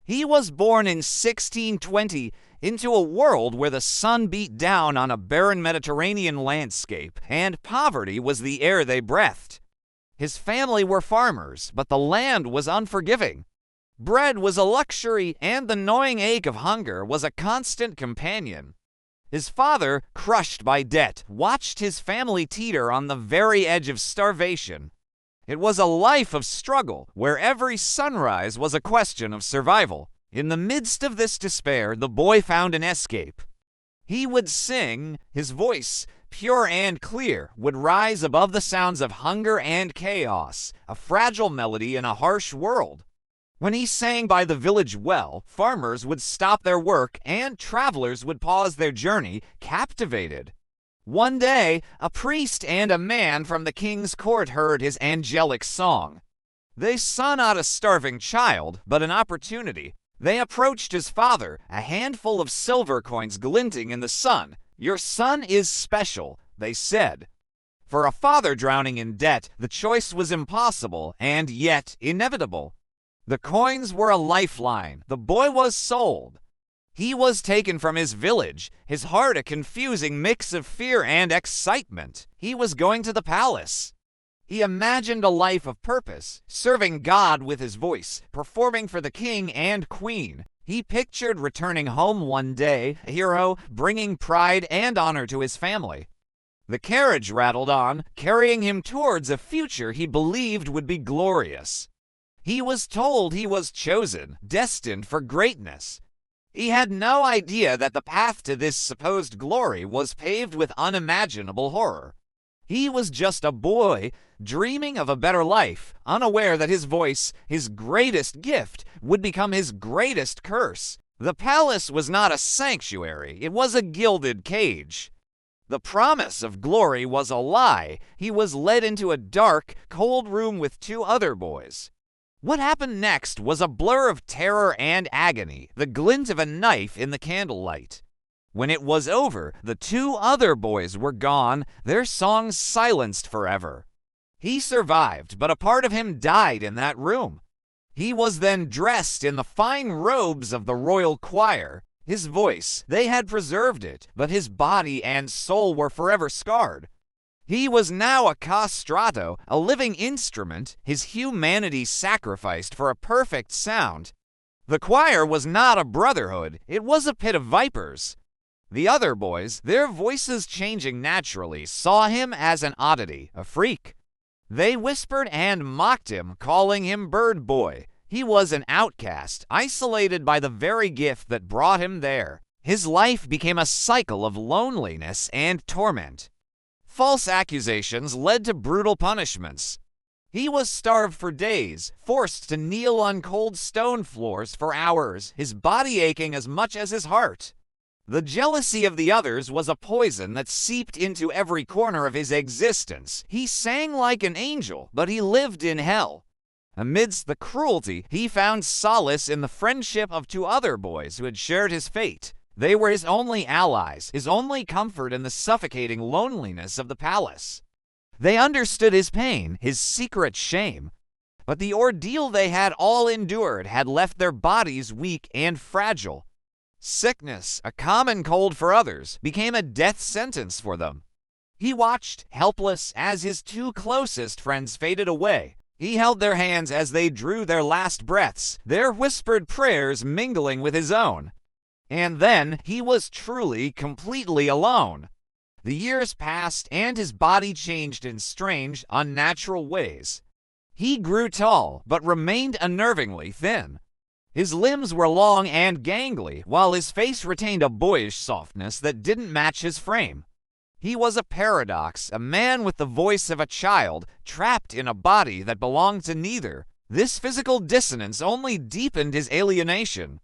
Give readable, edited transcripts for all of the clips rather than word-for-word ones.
He was born in 1620 into a world where the sun beat down on a barren Mediterranean landscape and poverty was the air they breathed. His family were farmers, but the land was unforgiving. Bread was a luxury, and the gnawing ache of hunger was a constant companion. His father, crushed by debt, watched his family teeter on the very edge of starvation. It was a life of struggle, where every sunrise was a question of survival. In the midst of this despair, the boy found an escape. He would sing. His voice, pure and clear, would rise above the sounds of hunger and chaos, a fragile melody in a harsh world. When he sang by the village well, farmers would stop their work and travelers would pause their journey, captivated. One day, a priest and a man from the king's court heard his angelic song. They saw not a starving child, but an opportunity. They approached his father, a handful of silver coins glinting in the sun. "Your son is special," they said. For a father drowning in debt, the choice was impossible and yet inevitable. The coins were a lifeline. The boy was sold. He was taken from his village, his heart a confusing mix of fear and excitement. He was going to the palace. He imagined a life of purpose, serving God with his voice, performing for the king and queen. He pictured returning home one day, a hero, bringing pride and honor to his family. The carriage rattled on, carrying him towards a future he believed would be glorious. He was told he was chosen, destined for greatness. He had no idea that the path to this supposed glory was paved with unimaginable horror. He was just a boy, dreaming of a better life, unaware that his voice, his greatest gift, would become his greatest curse. The palace was not a sanctuary, it was a gilded cage. The promise of glory was a lie. He was led into a dark, cold room with two other boys. What happened next was a blur of terror and agony, the glint of a knife in the candlelight. When it was over, the two other boys were gone, their songs silenced forever. He survived, but a part of him died in that room. He was then dressed in the fine robes of the royal choir. His voice, they had preserved it, but his body and soul were forever scarred. He was now a castrato, a living instrument, his humanity sacrificed for a perfect sound. The choir was not a brotherhood, it was a pit of vipers. The other boys, their voices changing naturally, saw him as an oddity, a freak. They whispered and mocked him, calling him Bird Boy. He was an outcast, isolated by the very gift that brought him there. His life became a cycle of loneliness and torment. False accusations led to brutal punishments. He was starved for days, forced to kneel on cold stone floors for hours, his body aching as much as his heart. The jealousy of the others was a poison that seeped into every corner of his existence. He sang like an angel, but he lived in hell. Amidst the cruelty, he found solace in the friendship of two other boys who had shared his fate. They were his only allies, his only comfort in the suffocating loneliness of the palace. They understood his pain, his secret shame. But the ordeal they had all endured had left their bodies weak and fragile. Sickness, a common cold for others, became a death sentence for them. He watched, helpless, as his two closest friends faded away. He held their hands as they drew their last breaths, their whispered prayers mingling with his own. And then he was truly, completely alone. The years passed and his body changed in strange, unnatural ways. He grew tall, but remained unnervingly thin. His limbs were long and gangly, while his face retained a boyish softness that didn't match his frame. He was a paradox, a man with the voice of a child, trapped in a body that belonged to neither. This physical dissonance only deepened his alienation.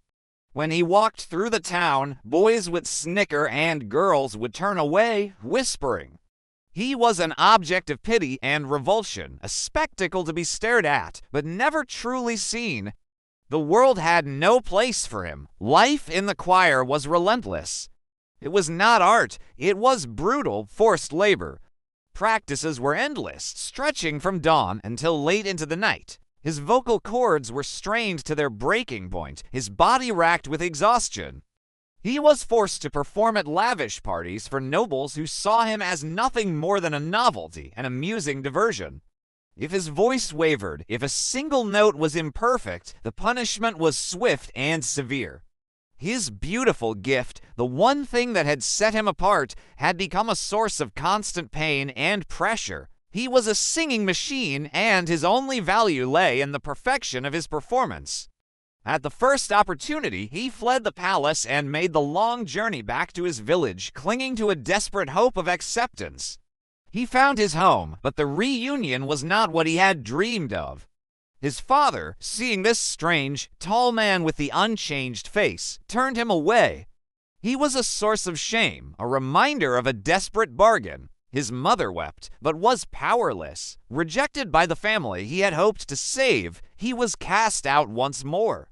When he walked through the town, boys would snicker and girls would turn away, whispering. He was an object of pity and revulsion, a spectacle to be stared at, but never truly seen. The world had no place for him. Life in the choir was relentless. It was not art, it was brutal, forced labor. Practices were endless, stretching from dawn until late into the night. His vocal cords were strained to their breaking point, his body racked with exhaustion. He was forced to perform at lavish parties for nobles who saw him as nothing more than a novelty, an amusing diversion. If his voice wavered, if a single note was imperfect, the punishment was swift and severe. His beautiful gift, the one thing that had set him apart, had become a source of constant pain and pressure. He was a singing machine, and his only value lay in the perfection of his performance. At the first opportunity, he fled the palace and made the long journey back to his village, clinging to a desperate hope of acceptance. He found his home, but the reunion was not what he had dreamed of. His father, seeing this strange, tall man with the unchanged face, turned him away. He was a source of shame, a reminder of a desperate bargain. His mother wept, but was powerless. Rejected by the family he had hoped to save, he was cast out once more.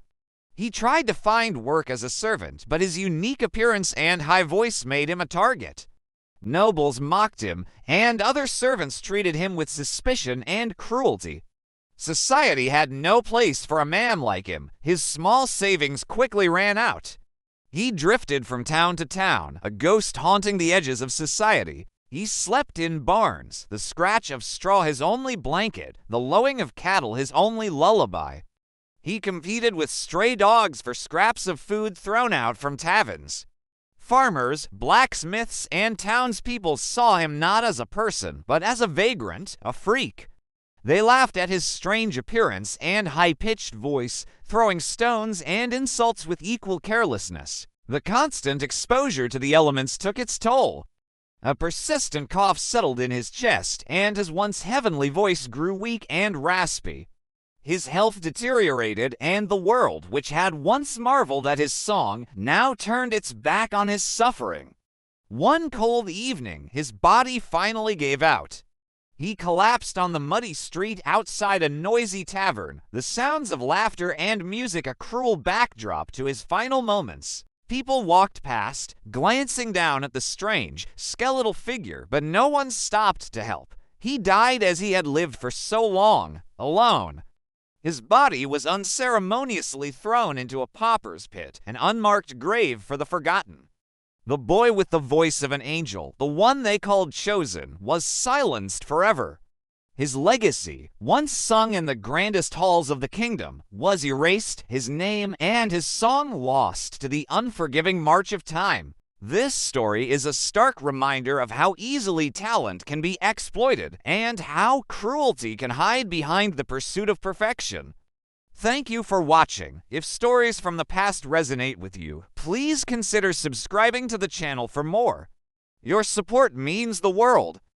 He tried to find work as a servant, but his unique appearance and high voice made him a target. Nobles mocked him, and other servants treated him with suspicion and cruelty. Society had no place for a man like him. His small savings quickly ran out. He drifted from town to town, a ghost haunting the edges of society. He slept in barns, the scratch of straw his only blanket, the lowing of cattle his only lullaby. He competed with stray dogs for scraps of food thrown out from taverns. Farmers, blacksmiths, and townspeople saw him not as a person, but as a vagrant, a freak. They laughed at his strange appearance and high-pitched voice, throwing stones and insults with equal carelessness. The constant exposure to the elements took its toll. A persistent cough settled in his chest, and his once heavenly voice grew weak and raspy. His health deteriorated, and the world, which had once marveled at his song, now turned its back on his suffering. One cold evening, his body finally gave out. He collapsed on the muddy street outside a noisy tavern, the sounds of laughter and music a cruel backdrop to his final moments. People walked past, glancing down at the strange, skeletal figure, but no one stopped to help. He died as he had lived for so long, alone. His body was unceremoniously thrown into a pauper's pit, an unmarked grave for the forgotten. The boy with the voice of an angel, the one they called chosen, was silenced forever. His legacy, once sung in the grandest halls of the kingdom, was erased, his name and his song lost to the unforgiving march of time. This story is a stark reminder of how easily talent can be exploited and how cruelty can hide behind the pursuit of perfection. Thank you for watching. If stories from the past resonate with you, please consider subscribing to the channel for more. Your support means the world.